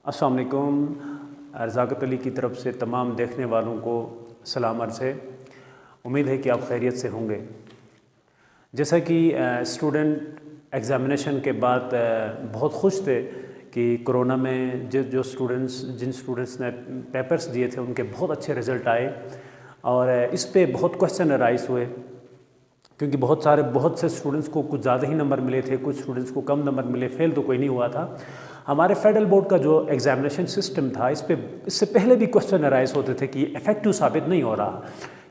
अस्सलाम वालेकुम। रज़ाक़त अली की तरफ से तमाम देखने वालों को सलाम अर्ज़ है। उम्मीद है कि आप खैरियत से होंगे। जैसा कि स्टूडेंट एग्ज़ामिनेशन के बाद बहुत खुश थे कि कोरोना में जिन स्टूडेंट्स ने पेपर्स दिए थे उनके बहुत अच्छे रिज़ल्ट आए और इस पे बहुत क्वेश्चन अराइज़ हुए, क्योंकि बहुत से स्टूडेंट्स को कुछ ज़्यादा ही नंबर मिले थे, कुछ स्टूडेंट्स को कम नंबर मिले, फेल तो कोई नहीं हुआ था। हमारे फेडरल बोर्ड का जो एग्ज़ामिनेशन सिस्टम था इससे पहले भी क्वेश्चन अराइज़ होते थे कि इफ़ेक्टिव साबित नहीं हो रहा,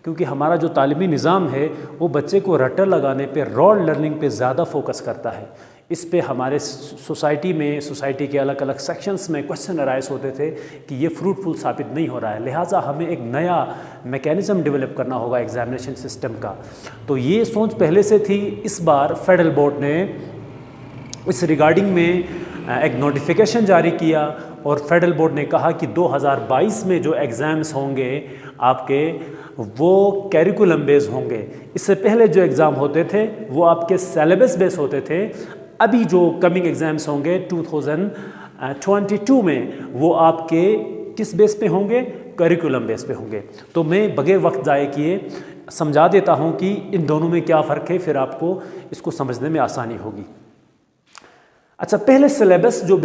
क्योंकि हमारा जो तालीमी निज़ाम है वो बच्चे को रट्टर लगाने पे, रॉड लर्निंग पे ज़्यादा फोकस करता है। इस पे हमारे सोसाइटी के अलग अलग सेक्शंस में क्वेश्चन अराइज़ होते थे कि ये फ्रूटफुल साबित नहीं हो रहा है, लिहाजा हमें एक नया मैकेनिज़्म डेवलप करना होगा एग्ज़ामिनेशन सिस्टम का। तो ये सोच पहले से थी। इस बार फेडरल बोर्ड ने इस रिगार्डिंग में एक नोटिफिकेशन जारी किया और फेडरल बोर्ड ने कहा कि 2022 में जो एग्ज़ाम्स होंगे आपके वो कैरिकुलम बेस होंगे। इससे पहले जो एग्ज़ाम होते थे वो आपके सिलेबस बेस होते थे। अभी जो कमिंग एग्ज़ाम्स होंगे 2022 में वो आपके किस बेस पे होंगे? करिकुलम बेस पे होंगे। तो मैं बगैर वक्त ज़ाये किए समझा देता हूँ कि इन दोनों में क्या फ़र्क है, फिर आपको इसको समझने में आसानी होगी। अच्छा, पहले सिलेबस जो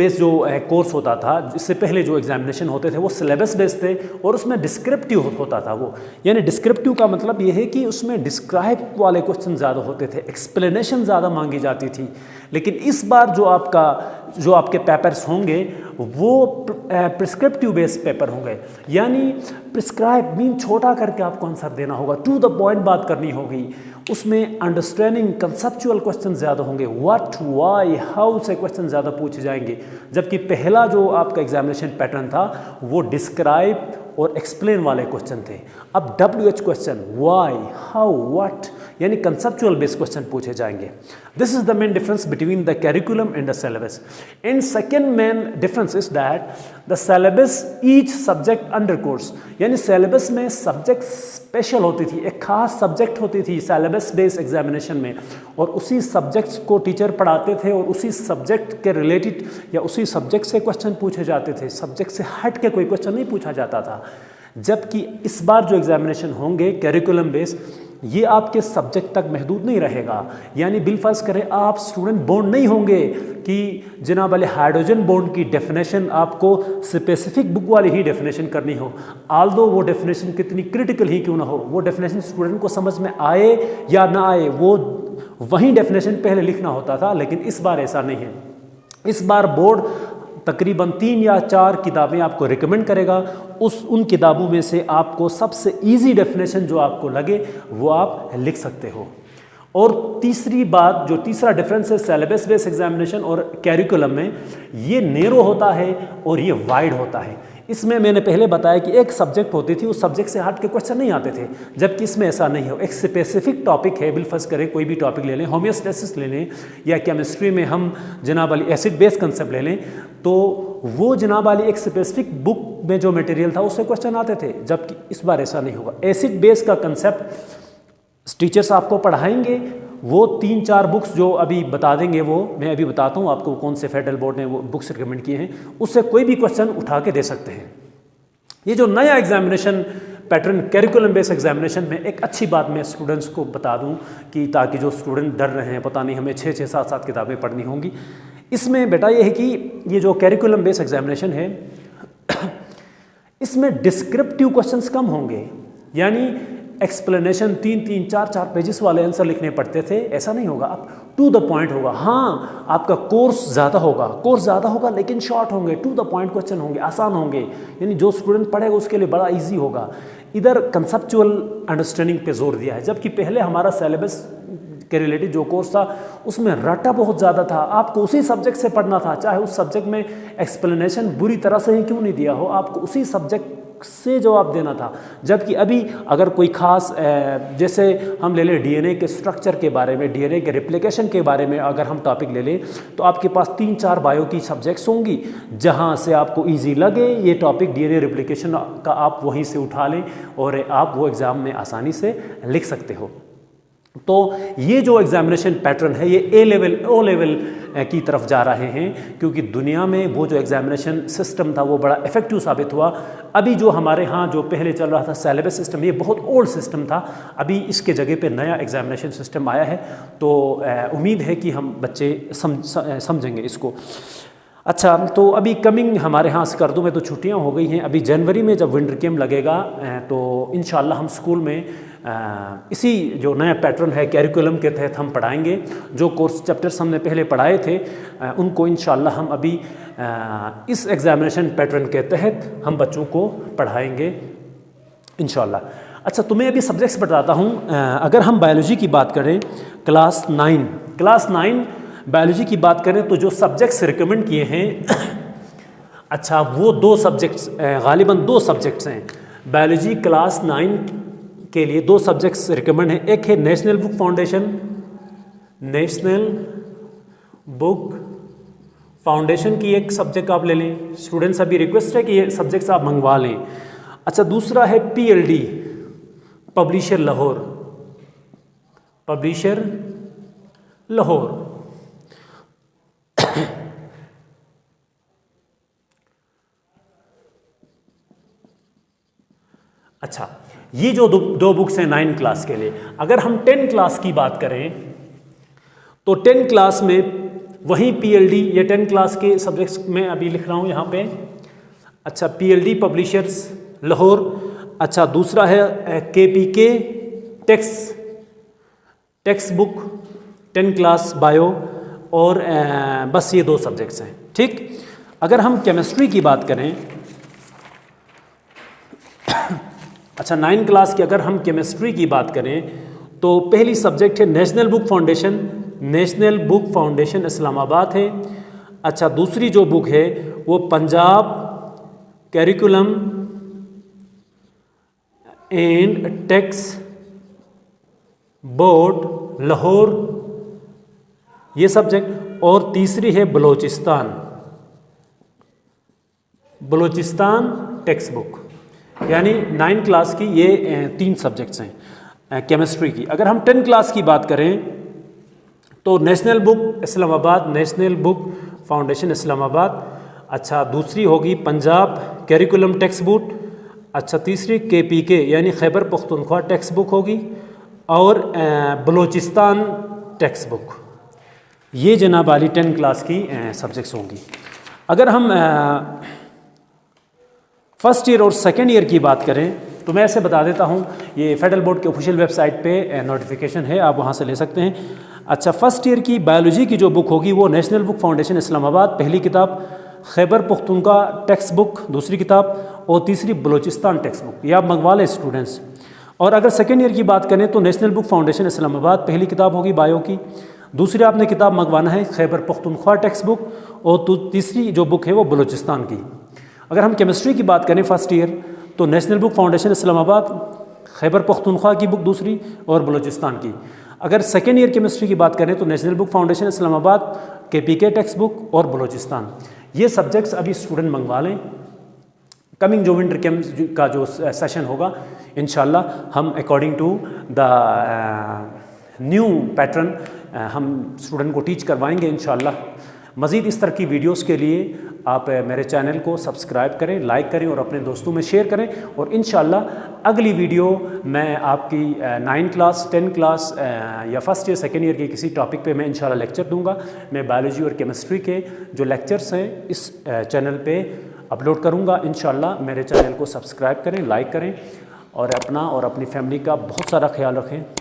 कोर्स होता था, इससे पहले जो एग्जामिनेशन होते थे वो सिलेबस बेस थे और उसमें डिस्क्रिप्टिव होता था वो, यानी डिस्क्रिप्टिव का मतलब ये है कि उसमें डिस्क्राइब वाले क्वेश्चन ज़्यादा होते थे, एक्सप्लेनेशन ज़्यादा मांगी जाती थी। लेकिन इस बार जो आपके पेपर्स होंगे वो प्रिस्क्रिप्टिव बेस्ड पेपर होंगे, यानी प्रिस्क्राइब मीन छोटा करके आपको आंसर देना होगा, टू द पॉइंट बात करनी होगी। उसमें अंडरस्टैंडिंग कंसेप्चुअल क्वेश्चन ज़्यादा होंगे, व्हाट, वाई, हाउ से क्वेश्चन ज़्यादा पूछे जाएंगे। जबकि पहला जो आपका एग्जामिनेशन पैटर्न था वो डिस्क्राइब और एक्सप्लेन वाले क्वेश्चन थे। अब WH question, why, how, what, यानी कंसेप्चुअल बेस्ड क्वेश्चन पूछे जाएंगे। This is the main difference between the curriculum and the syllabus. And second main difference is that the syllabus each subject under course, यानी syllabus में subject special होती थी, एक खास subject होती थी सिलेबस बेस्ड एग्जामिनेशन में, और उसी सब्जेक्ट्स को टीचर पढ़ाते थे और उसी सब्जेक्ट के रिलेटेड या उसी सब्जेक्ट से क्वेश्चन पूछे जाते थे, सब्जेक्ट से हट के कोई क्वेश्चन नहीं पूछा जाता था। जबकि इस बार जो एग्जामिनेशन होंगे कैरिकुलम बेस्ड, ये आपके सब्जेक्ट तक महदूद नहीं रहेगा। यानी बिलफर्ज करें आप स्टूडेंट बॉन्ड नहीं होंगे कि जनाब वाले हाइड्रोजन बॉन्ड की डेफिनेशन आपको स्पेसिफिक बुक वाली ही डेफिनेशन करनी हो, आल्दो वो डेफिनेशन कितनी क्रिटिकल ही क्यों ना हो, वो डेफिनेशन स्टूडेंट को समझ में आए या ना आए वो वहीं डेफिनेशन पहले लिखना होता था। लेकिन इस बार ऐसा नहीं है। इस बार बोर्ड तकरीबन 3 या 4 किताबें आपको रिकमेंड करेगा, उन किताबों में से आपको सबसे इजी डेफिनेशन जो आपको लगे वो आप लिख सकते हो। और तीसरी बात, जो तीसरा डिफरेंस है सिलेबस बेस्ड एग्जामिनेशन और कैरिकुलम में, ये नैरो होता है और ये वाइड होता है। इसमें मैंने पहले बताया कि एक सब्जेक्ट होती थी, उस सब्जेक्ट से हट के क्वेश्चन नहीं आते थे, जबकि इसमें ऐसा नहीं हो। एक स्पेसिफिक टॉपिक है, बिलफर्ज करें कोई भी टॉपिक ले लें, होम्योस्टेसिस ले लें या केमिस्ट्री में हम जनाब वाली एसिड बेस कंसेप्ट ले लें, तो वो जनाब वाली एक स्पेसिफिक बुक में जो मटेरियल था उससे क्वेश्चन आते थे, जबकि इस बार ऐसा नहीं होगा। एसिड बेस का कंसेप्ट टीचर्स आपको पढ़ाएंगे, वो 3-4 बुक्स जो अभी बता देंगे, वो मैं अभी बताता हूँ आपको कौन से फेडरल बोर्ड ने वो बुक्स रिकमेंड किए हैं, उससे कोई भी क्वेश्चन उठा के दे सकते हैं। ये जो नया examination pattern curriculum based examination में, एक अच्छी बात मैं स्टूडेंट्स को बता दूं कि ताकि जो स्टूडेंट डर रहे हैं पता नहीं हमें 6-6, 7-7 किताबें पढ़नी होंगी, इसमें बेटा ये है कि ये जो कैरिकुलम बेस्ड एग्जामिनेशन है इसमें डिस्क्रिप्टिव क्वेश्चंस कम होंगे, यानी एक्सप्लेनेशन 3-3, 4-4 पेजेस वाले आंसर लिखने पड़ते थे, ऐसा नहीं होगा। अब टू द पॉइंट होगा। हाँ, आपका कोर्स ज़्यादा होगा लेकिन शॉर्ट होंगे, टू द पॉइंट क्वेश्चन होंगे, आसान होंगे, यानी जो स्टूडेंट पढ़ेगा उसके लिए बड़ा इजी होगा। इधर कंसेप्चुअल अंडरस्टैंडिंग पे जोर दिया है, जबकि पहले हमारा सिलेबस के रिलेटेड जो कोर्स था उसमें रटा बहुत ज़्यादा था, आपको उसी सब्जेक्ट से पढ़ना था, चाहे उस सब्जेक्ट में एक्सप्लेनेशन बुरी तरह से ही क्यों नहीं दिया हो, आपको उसी सब्जेक्ट से जवाब देना था। जबकि अभी अगर कोई खास जैसे हम ले लें DNA के स्ट्रक्चर के बारे में, DNA के रिप्लिकेशन के बारे में अगर हम टॉपिक ले लें, तो आपके पास 3-4 बायो की सब्जेक्ट्स होंगी, जहां से आपको इजी लगे ये टॉपिक DNA रिप्लिकेशन का, आप वहीं से उठा लें और आप वो एग्ज़ाम में आसानी से लिख सकते हो। तो ये जो एग्जामिनेशन पैटर्न है ये ओ लेवल की तरफ जा रहे हैं, क्योंकि दुनिया में वो जो एग्जामिनेशन सिस्टम था वो बड़ा इफ़ेक्टिव साबित हुआ। अभी जो हमारे यहाँ जो पहले चल रहा था सिलेबस सिस्टम, ये बहुत ओल्ड सिस्टम था, अभी इसके जगह पे नया एग्जामिनेशन सिस्टम आया है। तो उम्मीद है कि हम बच्चे समझेंगे इसको। अच्छा, तो अभी कमिंग हमारे यहाँ स्कर्दों में तो छुट्टियाँ हो गई हैं। अभी जनवरी में जब विंटर कैम्प लगेगा तो इंशाल्लाह हम स्कूल में इसी जो नया पैटर्न है कैरिकुलम के तहत हम पढ़ाएंगे। जो कोर्स चैप्टर्स हमने पहले पढ़ाए थे उनको इंशाल्लाह हम अभी इस एग्ज़ामिनेशन पैटर्न के तहत हम बच्चों को पढ़ाएंगे इंशाल्लाह। अच्छा, तुम्हें अभी सब्जेक्ट्स बताता हूँ। अगर हम बायोलॉजी की बात करें, क्लास 9 बायोलॉजी की बात करें तो जो सब्जेक्ट्स रिकमेंड किए हैं अच्छा वो 2 सब्जेक्ट्स, गालिबन 2 सब्जेक्ट्स हैं बायोलॉजी क्लास 9 के लिए। 2 सब्जेक्ट्स रिकमेंड हैं। एक है नेशनल बुक फाउंडेशन की एक सब्जेक्ट आप ले लें। स्टूडेंट्स अभी रिक्वेस्ट है कि ये सब्जेक्ट्स आप मंगवा लें। अच्छा, दूसरा है PLD पब्लिशर लाहौर। अच्छा, ये जो 2 बुक्स हैं 9 क्लास के लिए। अगर हम 10 क्लास की बात करें तो 10 क्लास में वही PLD, ये 10 क्लास के सब्जेक्ट्स में अभी लिख रहा हूँ यहाँ पे। अच्छा, PLD पब्लिशर्स लाहौर। अच्छा, दूसरा है KPK text book 10 class bio. और बस ये 2 सब्जेक्ट्स हैं। ठीक, अगर हम केमिस्ट्री की बात करें अच्छा 9 क्लास की अगर हम केमिस्ट्री की बात करें तो पहली सब्जेक्ट है नेशनल बुक फाउंडेशन इस्लामाबाद है। अच्छा, दूसरी जो बुक है वो Punjab curriculum and text board Lahore, ये सब्जेक्ट। और तीसरी है बलोचिस्तान टेक्स्ट बुक। यानी 9 क्लास की ये 3 सब्जेक्ट्स हैं केमिस्ट्री की। अगर हम 10 क्लास की बात करें तो नेशनल बुक फाउंडेशन इस्लामाबाद। अच्छा, दूसरी होगी पंजाब कैरिकुलम टेक्स्ट बुक। अच्छा, तीसरी KPK यानी खैबर पख्तूनख्वा टेक्स्ट बुक होगी। और बलोचिस्तान टेक्स्ट बुक। ये जनाब वाली 10 क्लास की सब्जेक्ट्स होंगी। अगर हम फर्स्ट ईयर और सेकेंड ईयर की बात करें तो मैं ऐसे बता देता हूँ, ये फेडरल बोर्ड के ऑफिशियल वेबसाइट पे नोटिफिकेशन है, आप वहाँ से ले सकते हैं। अच्छा, फर्स्ट ईयर की बायोलॉजी की जो बुक होगी वो नेशनल बुक फाउंडेशन इस्लामाबाद, पहली किताब खैबर पख्तूनख्वा टेक्स्ट बुक दूसरी किताब, और तीसरी बलोचिस्तान टेक्स्ट बुक। ये आप मंगवा लें स्टूडेंट्स। और अगर सेकेंड ईयर की बात करें तो नेशनल बुक फाउंडेशन इस्लामाबाद, पहली किताब होगी बायो की, दूसरी आपने किताब मंगवाना है खैबर पख्तूनख्वा टेक्स्ट बुक, और तीसरी जो बुक है वो बलोचिस्तान की। अगर हम केमिस्ट्री की बात करें फर्स्ट ईयर तो national book foundation Islamabad, Khyber Pakhtunkhwa की बुक दूसरी और बलोचिस्तान की। अगर सेकेंड ईयर केमिस्ट्री की बात करें तो national book foundation Islamabad, KPK text book और बलोचिस्तान। ये सब्जेक्ट्स अभी स्टूडेंट मंगवा लें। कमिंग जो विंटर कैंप का जो सेशन होगा इंशाल्लाह हम according to the new pattern हम स्टूडेंट को टीच करवाएंगे इंशाल्लाह। मज़ीद इस तरह की वीडियोस के लिए आप मेरे चैनल को सब्सक्राइब करें, लाइक करें और अपने दोस्तों में शेयर करें। और इंशाल्लाह अगली वीडियो मैं आपकी 9 क्लास 10 क्लास या फर्स्ट ईयर सेकेंड ईयर के किसी टॉपिक पे मैं इंशाल्लाह लेक्चर दूंगा। मैं बायोलॉजी और केमिस्ट्री के जो लेक्चर्स हैं इस चैनल पे अपलोड करूंगा इंशाल्लाह। मेरे चैनल को सब्सक्राइब करें, लाइक करें और अपना और अपनी फैमिली का बहुत सारा ख्याल रखें।